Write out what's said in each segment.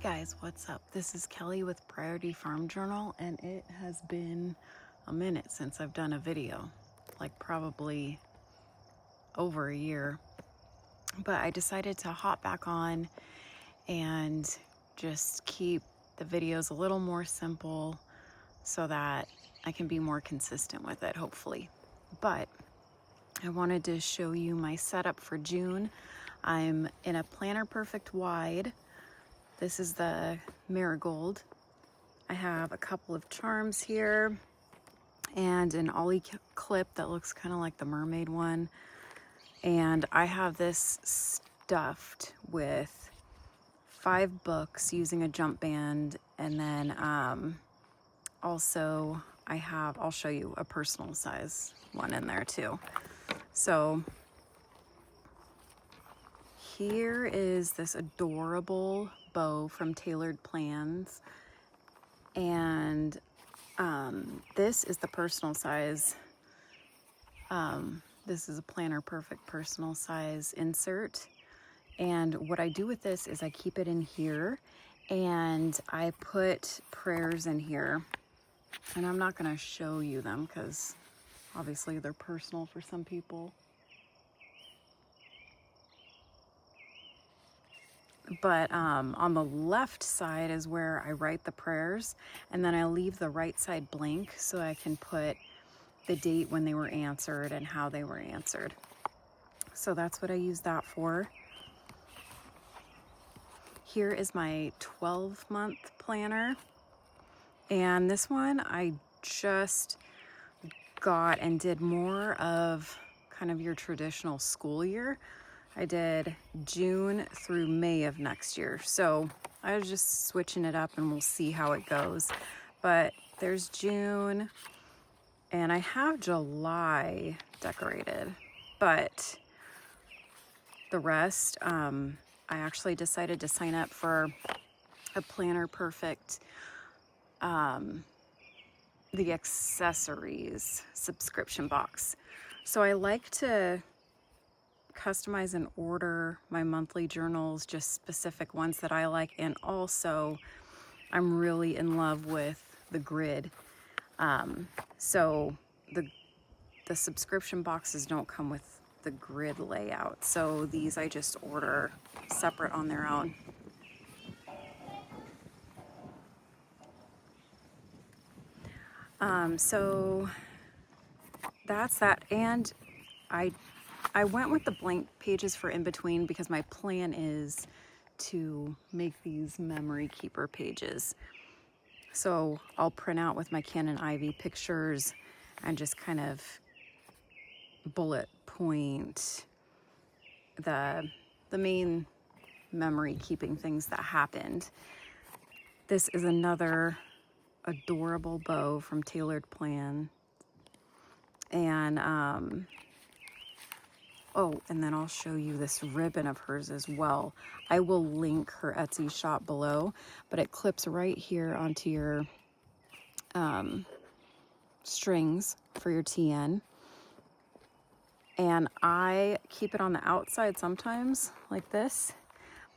guys, what's up? This is Kelly with Priority Farm Journal, and it has been a minute since I've done a video, like probably over a year. But I decided to hop back on and just keep the videos a little more simple so that I can be more consistent with it, hopefully. But I wanted to show you my setup for June. I'm in a Planner Perfect Wide. This is the marigold. I have a couple of charms here and an ollie clip that looks kind of like the mermaid one. And I have this stuffed with 5 books using a jump band. And then also I'll show you a personal size one in there too. So here is this adorable bow from TayloredPlans, and this is the personal size. This is a Planner Perfect personal size insert, and what I do with this is I keep it in here and I put prayers in here, and I'm not going to show you them because obviously they're personal for some people. But on the left side is where I write the prayers, and then I leave the right side blank so I can put the date when they were answered and how they were answered. So that's what I use that for. Here is my 12-month planner, and this one I just got and did more of kind of your traditional school year. I did June through May of next year. So I was just switching it up and we'll see how it goes. But there's June and I have July decorated, but the rest, I actually decided to sign up for a Planner Perfect, the accessories subscription box. So I like to customize and order my monthly journals, just specific ones that I like, and also I'm really in love with the grid. So the subscription boxes don't come with the grid layout, so these I just order separate on their own. So that's that, and I went with the blank pages for in between because my plan is to make these memory keeper pages. So I'll print out with my Canon Ivy pictures and just kind of bullet point the main memory keeping things that happened. This is another adorable bow from TayloredPlan. And oh, and then I'll show you this ribbon of hers as well. I will link her Etsy shop below, but it clips right here onto your strings for your TN. And I keep it on the outside sometimes like this,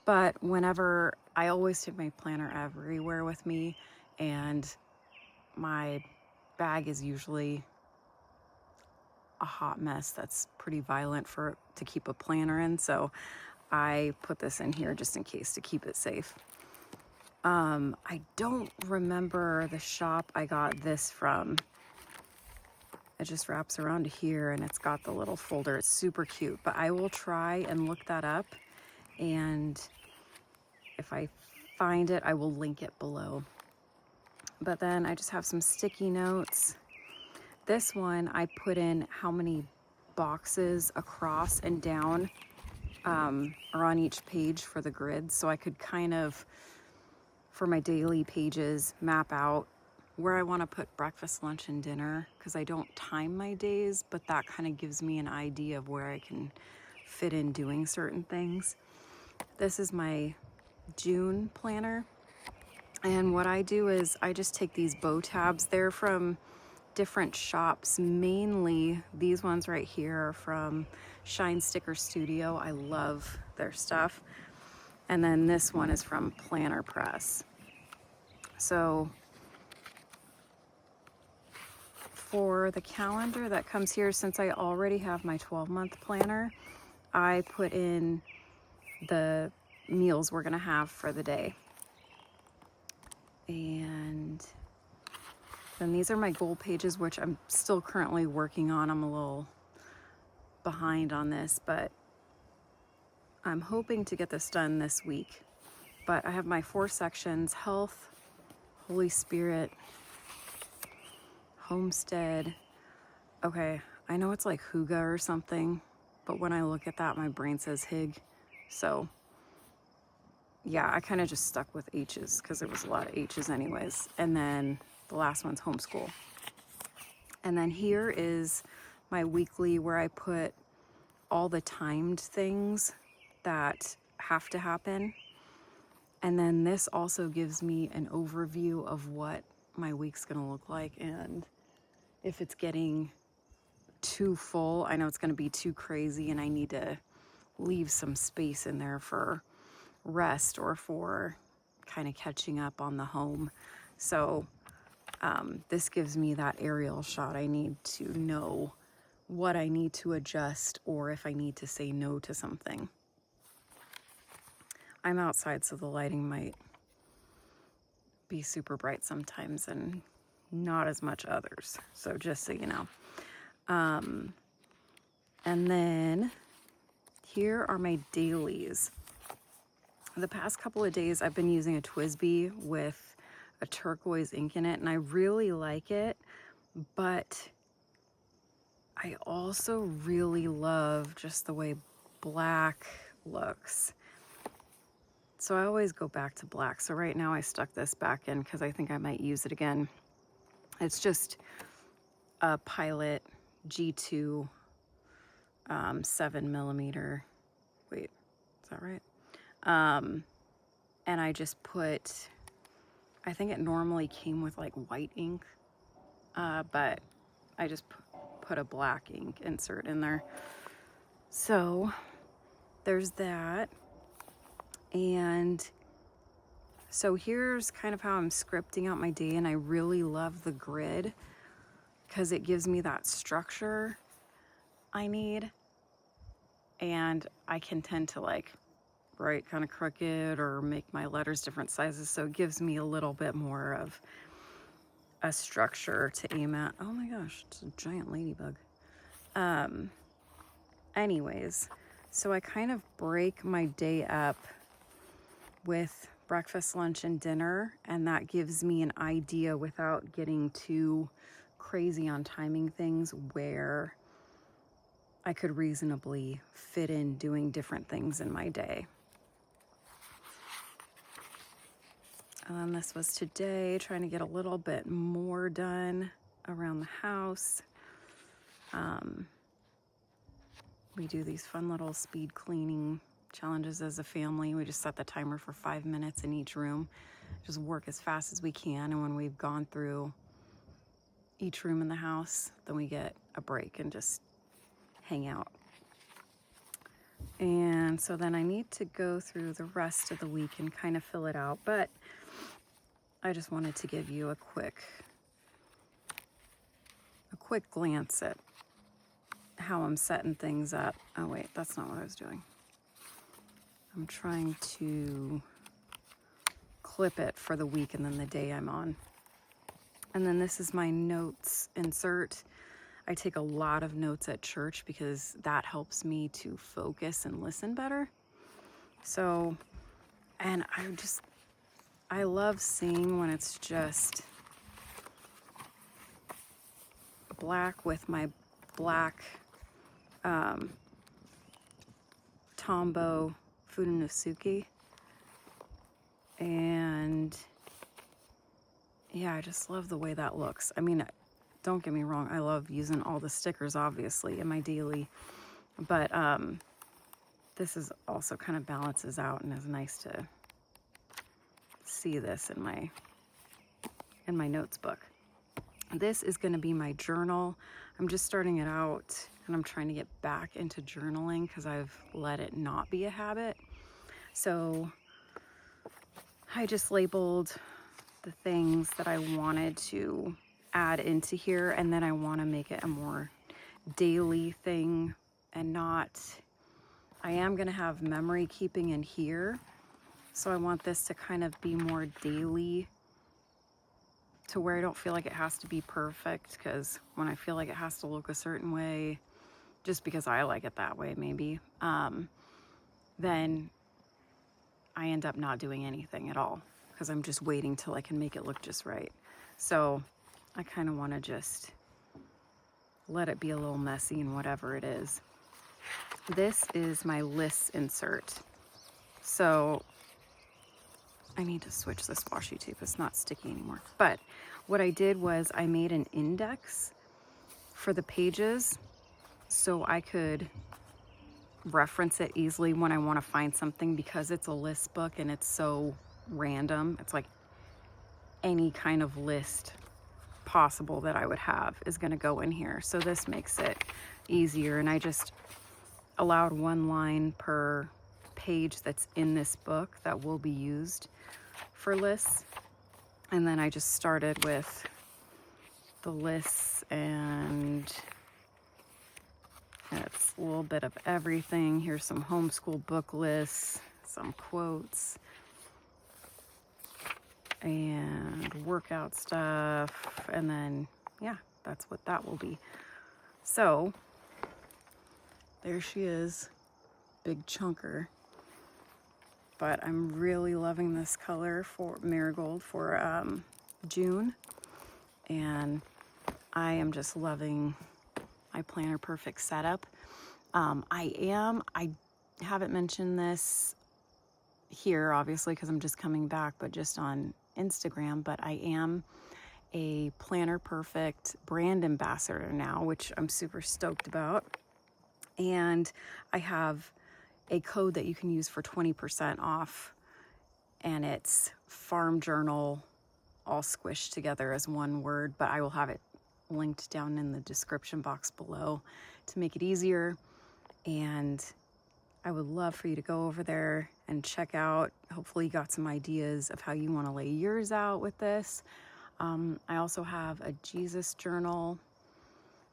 but whenever, I always take my planner everywhere with me, and my bag is usually a hot mess that's pretty violent to keep a planner in, so I put this in here just in case to keep it safe. I don't remember the shop I got this from. It just wraps around here and it's got the little folder. It's super cute, but I will try and look that up, and if I find it I will link it below. But then I just have some sticky notes. This one I put in how many boxes across and down are on each page for the grid, so I could kind of, for my daily pages, map out where I want to put breakfast, lunch, and dinner, because I don't time my days, but that kind of gives me an idea of where I can fit in doing certain things. This is my June planner, and what I do is I just take these bow tabs. They're from different shops. Mainly these ones right here are from Shine Sticker Studio. I love their stuff. And then this one is from Planner Press. So for the calendar that comes here, since I already have my 12-month planner, I put in the meals we're gonna have for the day. And then these are my goal pages, which I'm still currently working on. I'm a little behind on this, but I'm hoping to get this done this week. But I have my 4 sections: health, Holy Spirit, homestead. Okay, I know it's like Huga or something, but when I look at that, my brain says Hig. So yeah, I kind of just stuck with H's because there was a lot of H's anyways. And then the last one's homeschool. And then here is my weekly where I put all the timed things that have to happen. And then this also gives me an overview of what my week's gonna look like, and if it's getting too full, I know it's gonna be too crazy and I need to leave some space in there for rest or for kind of catching up on the home. So this gives me that aerial shot. I need to know what I need to adjust or if I need to say no to something. I'm outside, so the lighting might be super bright sometimes and not as much others. So just so you know. And then here are my dailies. The past couple of days I've been using a TWSBI with a turquoise ink in it, and I really like it, but I also really love just the way black looks. So I always go back to black. So right now I stuck this back in because I think I might use it again. It's just a Pilot G2 7mm. Wait, is that right? And I just put, I think it normally came with like white ink, but I just put a black ink insert in there. So there's that. And so here's kind of how I'm scripting out my day, and I really love the grid because it gives me that structure I need. And I can tend to like write kind of crooked or make my letters different sizes, so it gives me a little bit more of a structure to aim at. Oh my gosh, it's a giant ladybug. Anyways, so I kind of break my day up with breakfast, lunch, and dinner, and that gives me an idea without getting too crazy on timing things where I could reasonably fit in doing different things in my day. This was today, trying to get a little bit more done around the house. We do these fun little speed cleaning challenges as a family. We just set the timer for 5 minutes in each room, just work as fast as we can. And when we've gone through each room in the house, then we get a break and just hang out. And so then I need to go through the rest of the week and kind of fill it out, but I just wanted to give you a quick glance at how I'm setting things up. Oh wait, that's not what I was doing. I'm trying to clip it for the week and then the day I'm on. And then this is my notes insert. I take a lot of notes at church because that helps me to focus and listen better. So, and I love seeing when it's just black with my black Tombow Furunosuke. And yeah, I just love the way that looks. I mean, don't get me wrong, I love using all the stickers obviously in my daily, but this is also kind of balances out and is nice to see this in my notes book. This is going to be my journal. I'm just starting it out and I'm trying to get back into journaling because I've let it not be a habit. So I just labeled the things that I wanted to add into here, and then I want to make it a more daily thing and not, I am going to have memory keeping in here. So I want this to kind of be more daily, to where I don't feel like it has to be perfect, because when I feel like it has to look a certain way, just because I like it that way maybe, then I end up not doing anything at all, because I'm just waiting till I can make it look just right. So I kind of want to just let it be a little messy and whatever it is. This is my list insert. So I need to switch this washi tape. It's not sticky anymore. But what I did was I made an index for the pages so I could reference it easily when I want to find something, because it's a list book and it's so random. It's like any kind of list possible that I would have is going to go in here. So this makes it easier, and I just allowed one line per page that's in this book that will be used for lists. And then I just started with the lists, and it's a little bit of everything. Here's some homeschool book lists, some quotes, and workout stuff, and then yeah, that's what that will be. So there she is, big chunker. But I'm really loving this color for marigold for June, and I am just loving my Planner Perfect setup. I haven't mentioned this here obviously because I'm just coming back, but just on Instagram, but I am a Planner Perfect brand ambassador now, which I'm super stoked about. And I have a code that you can use for 20% off, and it's Farm Journal all squished together as one word, but I will have it linked down in the description box below to make it easier. And I would love for you to go over there and check out. Hopefully you got some ideas of how you want to lay yours out with this. I also have a Jesus journal.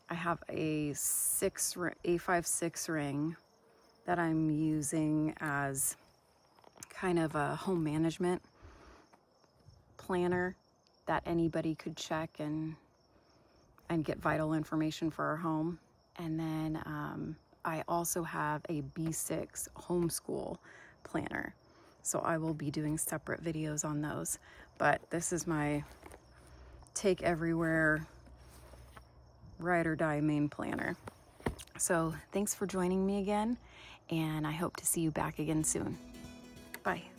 I have a A5/6 ring that I'm using as kind of a home management planner that anybody could check and get vital information for our home. And then I also have a B6 homeschool planner. So I will be doing separate videos on those. But this is my take everywhere, ride or die main planner. So thanks for joining me again, and I hope to see you back again soon. Bye.